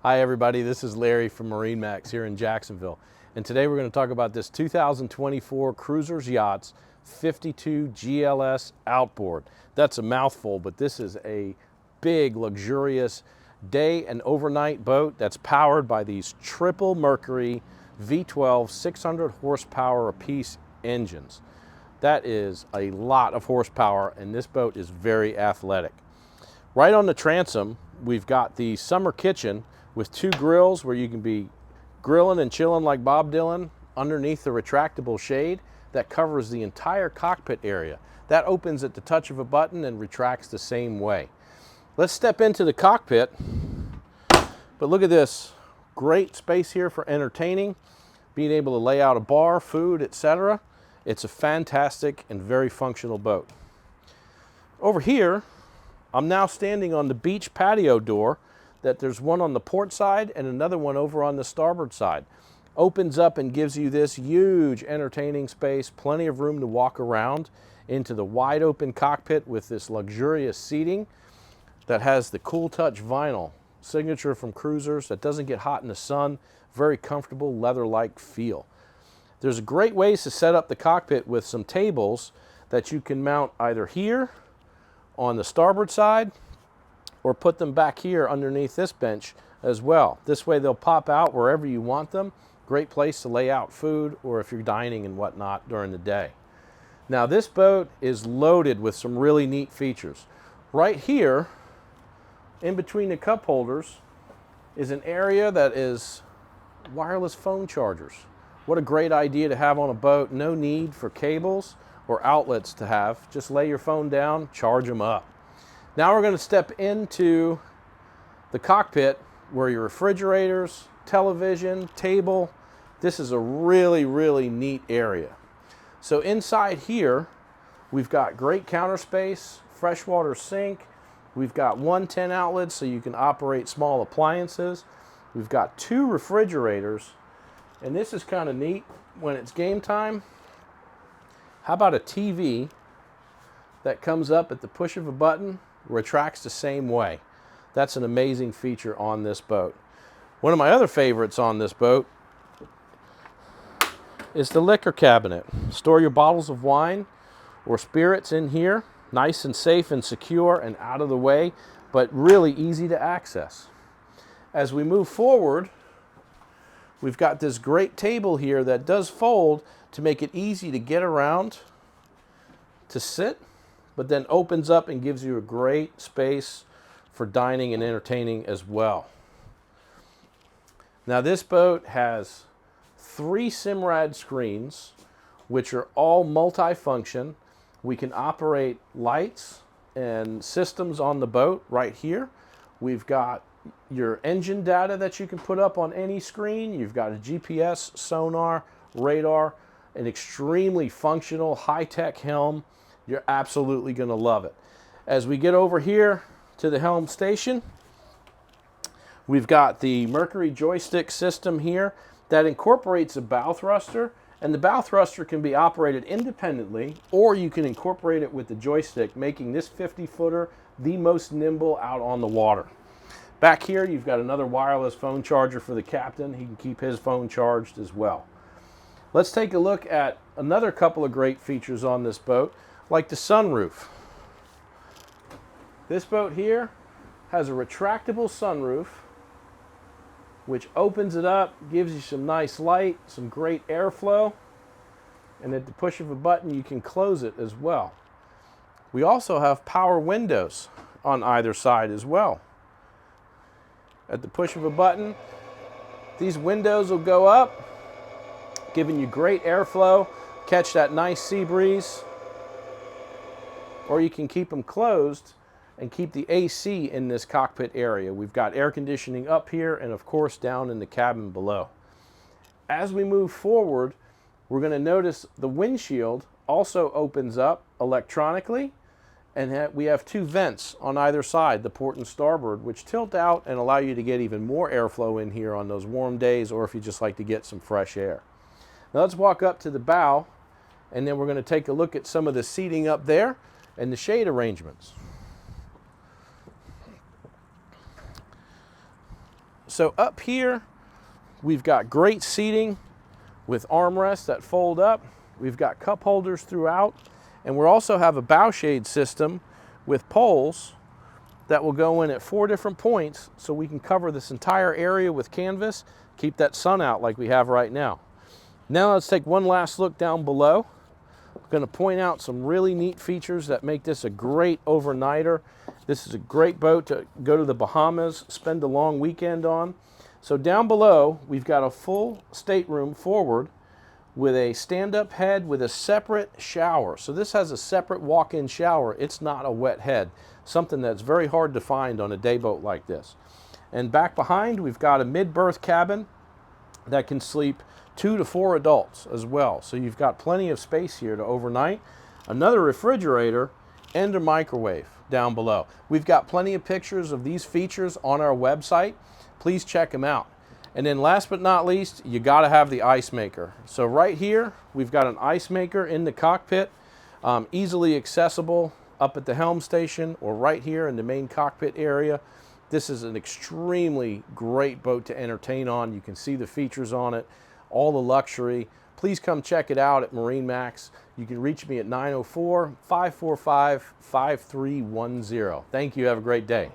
Hi everybody, this is Larry from MarineMax here in Jacksonville. And today we're going to talk about this 2024 Cruisers Yachts 52 GLS Outboard. That's a mouthful, but this is a big, luxurious day and overnight boat that's powered by these triple Mercury V12 600 horsepower apiece engines. That is a lot of horsepower, and this boat is very athletic. Right on the transom, we've got the summer kitchen with two grills where you can be grilling and chilling like Bob Dylan underneath the retractable shade that covers the entire cockpit area. That opens at the touch of a button and retracts the same way. Let's step into the cockpit. But look at this, great space here for entertaining, being able to lay out a bar, food, etc. It's a fantastic and very functional boat. Over here, I'm now standing on the beach patio door. That there's one on the port side and another one over on the starboard side. Opens up and gives you this huge entertaining space, plenty of room to walk around into the wide open cockpit with this luxurious seating that has the cool touch vinyl signature from Cruisers that doesn't get hot in the sun, very comfortable leather-like feel. There's great ways to set up the cockpit with some tables that you can mount either here on the starboard side or put them back here underneath this bench as well. This way they'll pop out wherever you want them. Great place to lay out food or if you're dining and whatnot during the day. Now this boat is loaded with some really neat features. Right here, in between the cup holders, is an area that is wireless phone chargers. What a great idea to have on a boat. No need for cables or outlets to have. Just lay your phone down, charge them up. Now we're going to step into the cockpit where your refrigerators, television, table. This is a really, really neat area. So inside here, we've got great counter space, freshwater sink. We've got 110 outlets so you can operate small appliances. We've got two refrigerators, and this is kind of neat when it's game time. How about a TV that comes up at the push of a button? Retracts the same way. That's an amazing feature on this boat. One of my other favorites on this boat is the liquor cabinet. Store your bottles of wine or spirits in here. Nice and safe and secure and out of the way, but really easy to access. As we move forward, we've got this great table here that does fold to make it easy to get around, to sit, but then opens up and gives you a great space for dining and entertaining as well. Now this boat has 3 Simrad screens, which are all multi-function. We can operate lights and systems on the boat right here. We've got your engine data that you can put up on any screen. You've got a GPS, sonar, radar, an extremely functional high-tech Helm. You're absolutely going to love it. As we get over here to the Helm station, we've got the Mercury joystick system here that incorporates a bow thruster, and the bow thruster can be operated independently, or you can incorporate it with the joystick, making this 50-footer the most nimble out on the water. Back here, you've got another wireless phone charger for the captain. He can keep his phone charged as well. Let's take a look at another couple of great features on this boat, like the sunroof. This boat here has a retractable sunroof, which opens it up, gives you some nice light, some great airflow, and at the push of a button you can close it as well. We also have power windows on either side as well. At the push of a button, these windows will go up, giving you great airflow, catch that nice sea breeze, or you can keep them closed and keep the AC in this cockpit area. We've got air conditioning up here and of course down in the cabin below. As we move forward, we're going to notice the windshield also opens up electronically, and we have 2 vents on either side, the port and starboard, which tilt out and allow you to get even more airflow in here on those warm days, or if you just like to get some fresh air. Now let's walk up to the bow, and then we're going to take a look at some of the seating up there and the shade arrangements. So up here, we've got great seating with armrests that fold up. We've got cup holders throughout, and we also have a bow shade system with poles that will go in at 4 different points so we can cover this entire area with canvas, keep that sun out like we have right now. Now let's take one last look down below. I'm going to point out some really neat features that make this a great overnighter. This is a great boat to go to the Bahamas, spend a long weekend on. So down below, we've got a full stateroom forward with a stand-up head with a separate shower. So this has a separate walk-in shower. It's not a wet head, something that's very hard to find on a day boat like this. And back behind, we've got a mid-berth cabin that can sleep 2 to 4 adults as well. So you've got plenty of space here to overnight. Another refrigerator and a microwave down below. We've got plenty of pictures of these features on our website. Please check them out. And then last but not least, you gotta have the ice maker. So right here, we've got an ice maker in the cockpit, easily accessible up at the helm station or right here in the main cockpit area. This is an extremely great boat to entertain on. You can see the features on it, all the luxury. Please come check it out at MarineMax. You can reach me at 904-545-5310. Thank you, have a great day.